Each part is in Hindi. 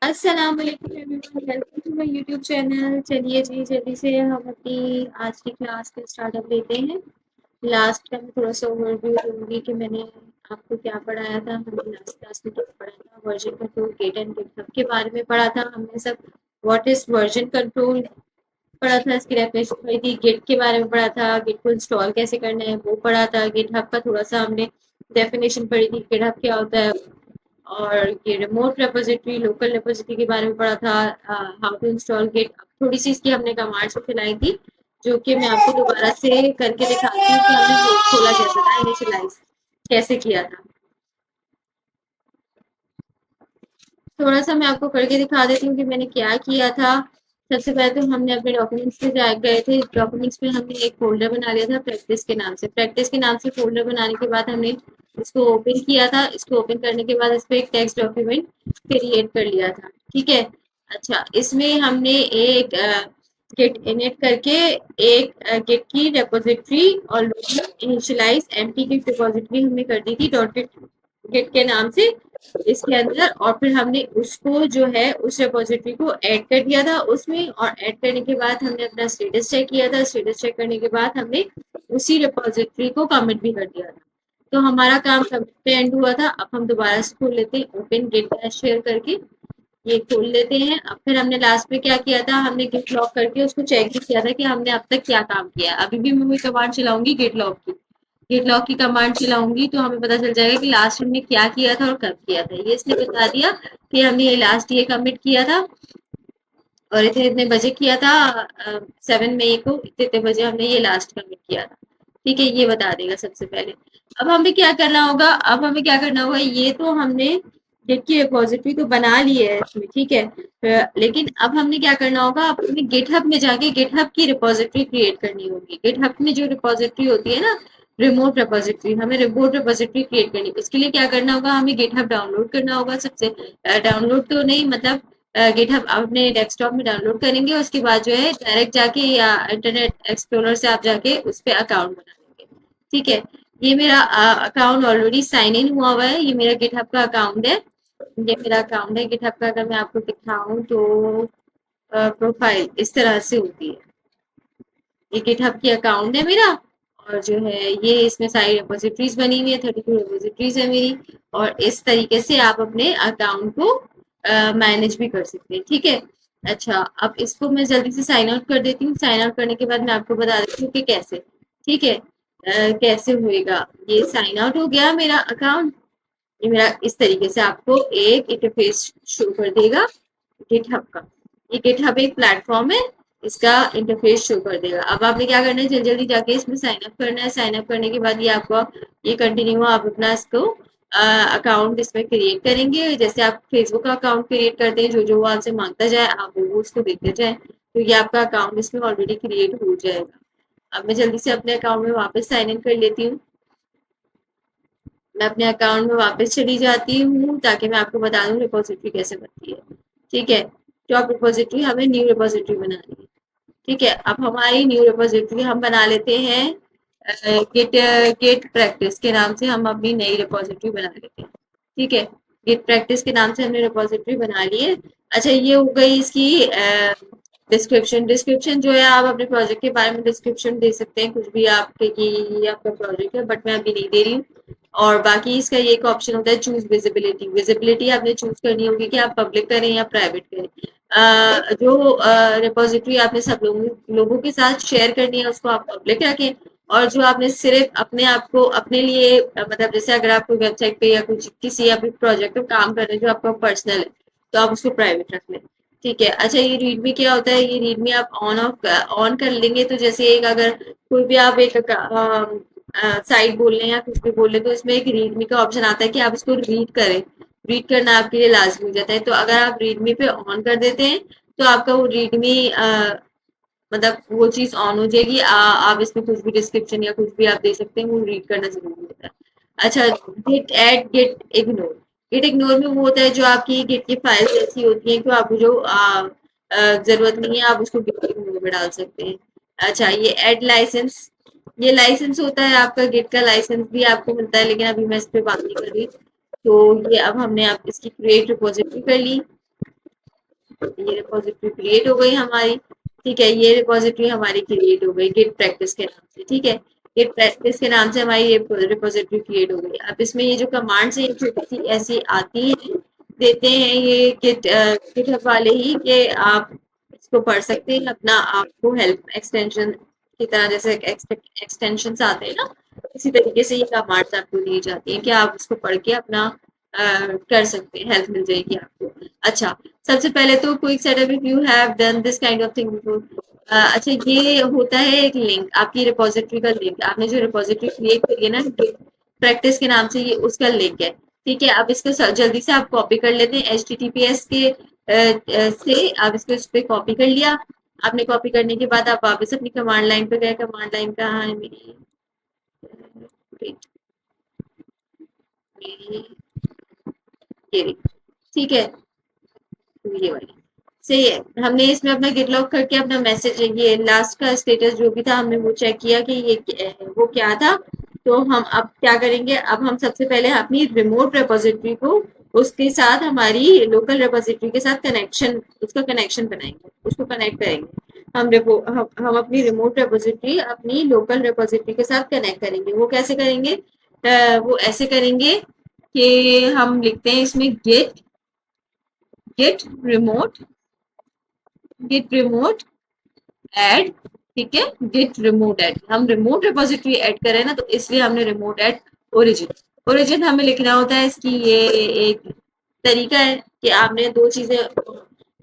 अस्सलाम वालेकुम everyone, welcome to my YouTube channel. चलिए जी, जल्दी से हम अपनी आज की क्लास का स्टार्टअप लेते हैं। लास्ट का मैं थोड़ा सा ओवरव्यू दूंगी कि मैंने आपको क्या पढ़ाया था। हमने लास्ट क्लास में क्या पढ़ा था, version control, git and GitHub के बारे में पढ़ा था हमने सब। व्हाट इज वर्जन कंट्रोल पढ़ा था, इसकी डेफिनेशन पढ़ी थी। गिट के बारे में पढ़ा था, गिट को इंस्टॉल कैसे करना है वो पढ़ा था। गिटहब का थोड़ा सा हमने डेफिनेशन पढ़ी थी, गिटहब क्या होता है। और ये रिमोट रेपोजिटरी, लोकल रेपोजिटरी के बारे में पढ़ा था। हाउ टू इंस्टॉल गिट, थोड़ी सी इसकी हमने कमांड्स खिलाई थी, जो कि मैं आपको दोबारा से करके दिखाती हूँ कि हमने खोला कैसे था, इनिशियलाइज कैसे किया था। थोड़ा सा मैं आपको करके दिखा देती हूँ कि मैंने क्या किया था। सबसे पहले तो हमने अपने डॉक्यूमेंट्स पे गए थे। डॉक्यूमेंट्स में हमने एक फोल्डर बना लिया था प्रैक्टिस के नाम से। प्रैक्टिस के नाम से फोल्डर बनाने के बाद हमने इसको ओपन किया था। इसको ओपन करने के बाद इस पर एक टेक्स्ट डॉक्यूमेंट क्रिएट कर लिया था। ठीक है। अच्छा, इसमें हमने एक गेट इनिट करके एक गेट की रेपोजिटरी और इनिशियलाइज एम्प्टी की रिपोजिटरी हमने कर दी थी डॉट गेट के नाम से इसके अंदर। और फिर हमने उसको जो है उस रिपोजिटरी को ऐड कर दिया था उसमें। और ऐड करने के बाद हमने अपना स्टेटस चेक किया था। स्टेटस चेक करने के बाद हमने उसी रिपोजिटरी को कमिट भी कर दिया था। तो हमारा काम कमिट पे एंड हुआ था। अब हम दोबारा से खोल लेते हैं, ओपन गिट शेयर करके ये खोल लेते हैं। अब फिर हमने लास्ट में क्या किया था, हमने गिट लॉक करके उसको चेक भी किया था कि हमने अब तक क्या काम किया है। अभी भी मैं वही कमांड चलाऊंगी, गिट लॉक की। गिट लॉक की कमांड चलाऊंगी तो हमें पता चल जाएगा कि लास्ट हमने क्या किया था और कब किया था। ये इसने बता दिया कि हमने ये लास्ट ये कमिट किया था और इतने इतने बजे किया था। 7 मई को इतने इतने बजे हमने ये लास्ट कमिट किया था। ठीक है, ये बता देगा सबसे पहले। अब हमें क्या करना होगा, अब हमें क्या करना होगा, ये तो हमने गिट की रिपोजिटरी तो बना ली है इसमें। ठीक है। लेकिन अब हमने क्या करना होगा, अब हमें गिटहब में जाके गिटहब की रिपोजिटरी क्रिएट करनी होगी। गिटहब में जो रिपोजिटरी होती है ना, रिमोट रिपोजिटरी, हमें रिमोट रिपोजिटरी क्रिएट करनी है। उसके लिए क्या करना होगा, हमें गिटहब डाउनलोड करना होगा सबसे। डाउनलोड तो नहीं, मतलब गिटहब अपने डेस्कटॉप में डाउनलोड करेंगे। उसके बाद जो है डायरेक्ट जाके या इंटरनेट एक्सप्लोरर से आप जाके उस पर अकाउंट बना लेंगे। ठीक है। ये मेरा अकाउंट ऑलरेडी साइन इन हुआ हुआ है। ये मेरा गिटहब का अकाउंट है। ये मेरा अकाउंट है गिटहब का। अगर मैं आपको दिखाऊं तो प्रोफाइल इस तरह से होती है। ये गिटहब की अकाउंट है मेरा। और जो है ये इसमें सारी रिपोजिटरीज बनी हुई है, 32 रिपोजिटरीज है मेरी। और इस तरीके से आप अपने अकाउंट को मैनेज भी कर सकते हैं। ठीक है। अच्छा, अब इसको मैं जल्दी से साइन आउट कर देती हूँ। साइन आउट करने के बाद मैं आपको बता देती हूँ कि कैसे। ठीक है। कैसे होएगा। ये साइन आउट हो गया मेरा अकाउंट। ये मेरा इस तरीके से आपको एक इंटरफेस शो कर देगा गिटहब का। ये गिटहब एक प्लेटफॉर्म है, इसका इंटरफेस शो कर देगा। अब आपने क्या करना है, जल्दी जल्दी जाके इसमें साइन अप करना है। साइन अप करने के बाद ये आपको ये कंटिन्यू आप अपना इसको अकाउंट इसमें क्रिएट करेंगे। जैसे आप फेसबुक का अकाउंट क्रिएट करते हैं, जो जो वो आपसे मांगता जाए आप वो उसको देते जाए, तो ये आपका अकाउंट इसमें ऑलरेडी क्रिएट हो जाएगा। अब मैं जल्दी से अपने अकाउंट में वापस साइन इन कर लेती हूँ। मैं अपने अकाउंट में वापस चली जाती हूँ ताकि मैं आपको बता दूँ रिपोजिटरी कैसे बनती है। ठीक है। टॉप रिपोजिटरी, हमें न्यू रिपोजिटरी बनानी है। ठीक है। अब हमारी न्यू रिपोजिटरी हम बना लेते हैं गिट गिट प्रैक्टिस के नाम से। हम अपनी नई रिपोजिटरी बना लेते हैं। ठीक है। गिट प्रैक्टिस के नाम से हमने रिपोजिटरी बना ली है। अच्छा, ये हो गई इसकी डिस्क्रिप्शन। डिस्क्रिप्शन जो है, आप अपने प्रोजेक्ट के बारे में डिस्क्रिप्शन दे सकते हैं कुछ भी आपके कि ये आपका प्रोजेक्ट है, बट मैं अभी नहीं दे रही हूँ। और बाकी इसका ये एक ऑप्शन होता है चूज विजिबिलिटी। विजिबिलिटी आपने चूज करनी होगी कि आप पब्लिक करें या प्राइवेट करें। जो रिपोजिटरी आपने सब लोगों के साथ शेयर करनी है उसको आप पब्लिक रखें। और जो आपने सिर्फ अपने आप को अपने लिए मतलब जैसे अगर आप कोई वेबसाइट पे या कुछ किसी अपने प्रोजेक्ट पे काम कर रहे हैं जो आपका पर्सनल है, तो आप उसको प्राइवेट रख लें। ठीक है। अच्छा, ये रीडमी क्या होता है, ये रीडमी आप ऑन ऑफ ऑन कर लेंगे तो जैसे एक अगर कोई भी आप एक साइट बोल रहे हैं या कुछ भी बोल रहे हैं तो इसमें एक रीडमी का ऑप्शन आता है कि आप इसको रीड करें। रीड करना आपके लिए लाजमी हो जाता है। तो अगर आप रीडमी पे ऑन कर देते हैं तो आपका वो रीडमी मतलब वो चीज ऑन हो जाएगी। आप इसमें कुछ भी डिस्क्रिप्शन या कुछ भी आप दे सकते हैं, वो रीड करना जरूरी होता है। अच्छा, git add git ignore. Git ignore में वो होता है जो आपकी गिट की फाइल्स ऐसी होती हैं कि आपको जो जरूरत नहीं है आप उसको गिट इग्नोर में डाल सकते हैं। अच्छा, ये एड लाइसेंस। ये लाइसेंस होता है आपका गिट का लाइसेंस भी आपको मिलता है, लेकिन अभी मैं इस पे बात नहीं कर रही। तो ये अब हमने आप इसकी क्रिएट रिपोजिटरी कर ली। ये रिपोजिटरी क्रिएट हो गई हमारी। ठीक है, ये रिपोजिटरी हमारी क्रिएट हो गई गिट प्रैक्टिस के नाम से। ठीक है, गिट प्रैक्टिस के नाम से हमारी ये रिपोजिटरी क्रिएट हो गई। अब इसमें ये जो कमांड्स है छोटी सी ऐसी आती है, देते हैं ये गिटहब वाले ही कि आप इसको पढ़ सकते हैं, अपना आपको हेल्प एक्सटेंशन की तरह जैसे एक्सटेंशन आते हैं ना, इसी तरीके से ये कमांड्स आपको दी जाती हैं कि आप उसको पढ़ के अपना कर सकते हैं, हेल्प मिल जाएगी आपको। अच्छा, सबसे पहले तो quick setup if you have done this kind of thing before. अच्छा, ये होता है एक लिंक, आपकी रिपोजिटरी का लिंक, आपने जो रिपोजिटरी क्रिएट करी है ना प्रैक्टिस के नाम से, ये उसका लिंक है। ठीक है, अब इसको जल्दी से आप कॉपी कर लेते हैं HTTPS के से आप इसको इस पे कॉपी कर लिया। आपने कॉपी करने के बाद आप वापस अपनी कमांड लाइन पे गए। कमांड लाइन कहाँ है मेरी? ये ठीक है, ये वाली सही है। हमने इसमें अपना गिट लॉग करके अपना मैसेज, ये लास्ट का स्टेटस जो भी था हमने वो चेक किया कि ये वो क्या था। तो हम अब क्या करेंगे, अब हम सबसे पहले अपनी रिमोट रेपोजिटरी को उसके साथ हमारी लोकल रेपोजिटरी के साथ कनेक्शन, उसका कनेक्शन बनाएंगे, उसको कनेक्ट करेंगे। हम अपनी रिमोट रेपोजिटरी अपनी लोकल रेपोजिटरी के साथ कनेक्ट करेंगे। वो कैसे करेंगे? वो ऐसे करेंगे कि हम लिखते हैं इसमें गिट रिमोट ऐड। ठीक है, गिट रिमोट ऐड, हम रिमोट रिपोजिटरी ऐड करें ना, तो इसलिए हमने रिमोट ऐड ओरिजिन। ओरिजिन हमें लिखना होता है, इसकी ये एक तरीका है कि आपने दो चीजें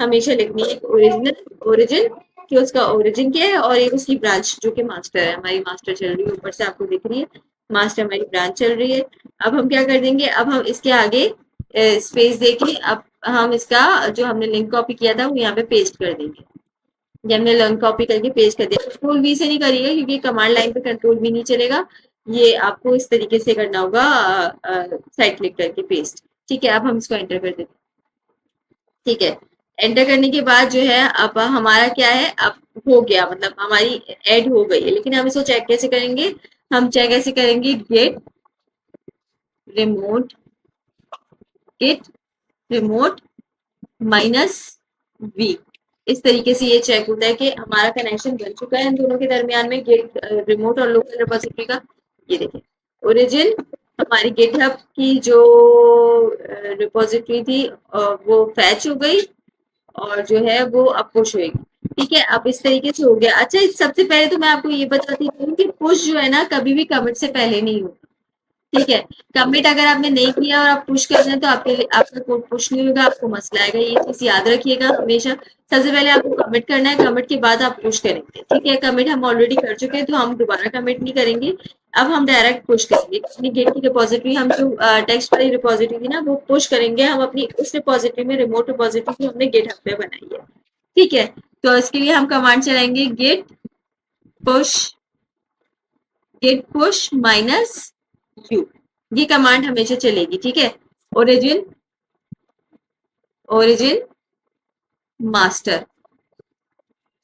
हमेशा लिखनी है, ओरिजिनल ओरिजिन कि उसका ओरिजिन क्या है, और एक उसकी ब्रांच जो कि मास्टर है, हमारी मास्टर चल रही है, ऊपर से आपको दिख रही है मास्टर हमारी ब्रांच चल रही है। अब हम क्या कर देंगे, अब हम इसके आगे स्पेस देके अब हम इसका जो हमने लिंक कॉपी किया था वो यहाँ पे पेस्ट कर देंगे। ये हमने लिंक कॉपी करके पेस्ट कर दिया। कंट्रोल वी से नहीं करिएगा क्योंकि कमांड लाइन पे कंट्रोल वी नहीं चलेगा, ये आपको इस तरीके से करना होगा, साइड क्लिक करके पेस्ट। ठीक है, अब हम इसको एंटर कर देते हैं। ठीक है, एंटर करने के बाद जो है अब हमारा क्या है, अब हो गया, मतलब हमारी ऐड हो गई है। लेकिन हम इसको चेक कैसे करेंगे? हम चेक कैसे करेंगे? Remote git remote minus v, इस तरीके से ये चेक होता है कि हमारा कनेक्शन बन चुका है इन दोनों के दरमियान में, गेट रिमोट और लोकल रिपोजिटरी का। ये देखें, ओरिजिन हमारी गिटहब की जो रिपोजिटरी थी वो फैच हो गई, और जो है वो अब पुश होगी। ठीक है, अब इस तरीके से हो गया। अच्छा, सबसे पहले तो मैं आपको ये बताती हूँ कि पुश जो है ना कभी भी कमिट से पहले नहीं होता। ठीक है, कमिट अगर आपने नहीं किया और आप पुश कर रहे हैं तो आपके लिए आपका कोड पुश नहीं होगा, आपको मसला आएगा। ये चीज याद रखिएगा हमेशा। सबसे पहले आपको कमिट करना है, कमिट के बाद आप पुश करेंगे। ठीक है, कमिट हम ऑलरेडी कर चुके हैं तो हम दोबारा कमिट नहीं करेंगे, अब हम डायरेक्ट पुश करेंगे। अपनी गेट की रिपोजिटरी, हम जो टेक्स्ट वाली रिपोजिटरी थी ना वो पुश करेंगे हम अपनी उस रिपोजिटरी में, रिमोट रिपोजिटरी जो हमने गिटहब पे बनाई है। ठीक है, तो इसके लिए हम कमांड चलाएंगे push git push minus u, ये कमांड हमेशा चलेगी। ठीक है, origin origin master,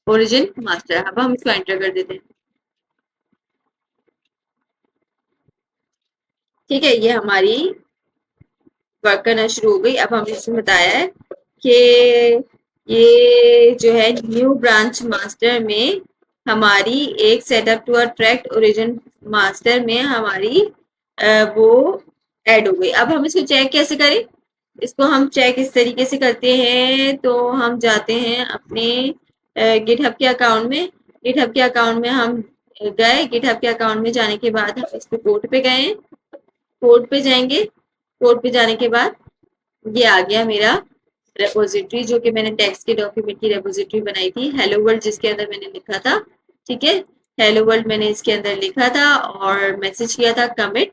origin master. अब हम इसको एंटर कर देते हैं। ठीक है, ये हमारी वर्क करना शुरू हो गई। अब हमने इसमें बताया है कि ये जो है न्यू ब्रांच मास्टर में हमारी एक setup to attract origin master में हमारी वो ऐड हो गई। अब हम इसको चेक कैसे करें? इसको हम चेक इस तरीके से करते हैं, तो हम जाते हैं अपने गिटहब के अकाउंट में। गिटहब के अकाउंट में हम गए, गिटहब के अकाउंट में जाने के बाद हम इस पे कोड पे गए, कोड पे जाएंगे। कोड पे जाने के बाद ये आ गया मेरा रेपोजिटरी, जो कि मैंने टेक्स्ट के डॉक्यूमेंट की रेपोजिटरी बनाई थी, हेलो वर्ल्ड जिसके अंदर मैंने लिखा था। ठीक है, हेलो वर्ल्ड मैंने इसके अंदर लिखा था और मैसेज किया था कमिट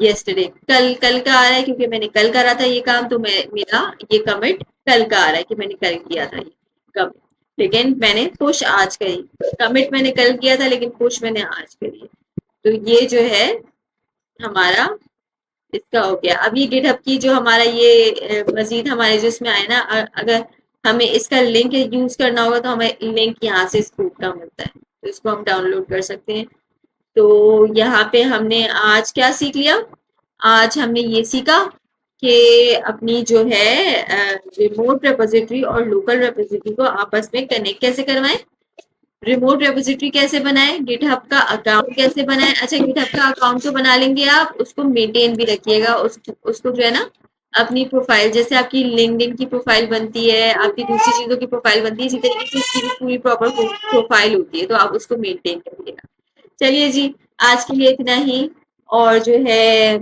यस्टरडे। कल कल का आ रहा है क्योंकि मैंने कल करा था ये काम, तो मेरा ये कमिट कल का आ रहा है कि मैंने कल किया था ये कमिट, लेकिन मैंने पुश आज करी। कमिट मैंने कल किया था लेकिन पुश मैंने आज करी है। तो ये जो है हमारा इसका हो गया। अब ये गिटहब की जो हमारा ये मजीद हमारे जो इसमें आए ना, अगर हमें इसका लिंक यूज करना होगा तो हमें लिंक यहाँ से स्कूल का मिलता है, तो इसको हम डाउनलोड कर सकते हैं। तो यहाँ पे हमने आज क्या सीख लिया? आज हमने ये सीखा कि अपनी जो है रिमोट रेपोजिटरी और लोकल रेपोजिटरी को आपस में कनेक्ट कैसे करवाएं, रिमोट रेपोजिटरी कैसे बनाएं, गिटहब का अकाउंट कैसे बनाएं। अच्छा, गिटहब का अकाउंट तो बना लेंगे आप, उसको मेंटेन भी रखिएगा, उसको जो है ना अपनी प्रोफाइल, जैसे आपकी लिंक्डइन की प्रोफाइल बनती है, आपकी दूसरी चीजों की प्रोफाइल बनती है, इसी तरीके से इसकी भी पूरी प्रॉपर प्रोफाइल होती है, तो आप उसको मेंटेन करिएगा। चलिए जी, आज के लिए इतना ही। और जो है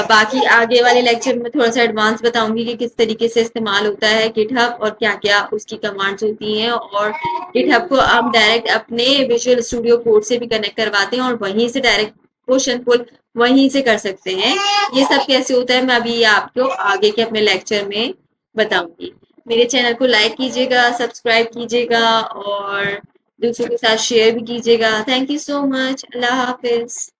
बाकी आगे वाले लेक्चर में थोड़ा सा एडवांस बताऊंगी कि किस तरीके से इस्तेमाल होता है गिटहब और क्या क्या उसकी कमांड्स होती हैं, और गिटहब को हम डायरेक्ट अपने विजुअल स्टूडियो कोड से भी कनेक्ट करवाते हैं और वहीं से डायरेक्ट क्वेश्चन पुल वहीं से कर सकते हैं। ये सब कैसे होता है मैं अभी आपको आगे के अपने लेक्चर में बताऊंगी। मेरे चैनल को लाइक कीजिएगा, सब्सक्राइब कीजिएगा और दूसरों के साथ शेयर भी कीजिएगा। Thank you so much. Allah Hafiz.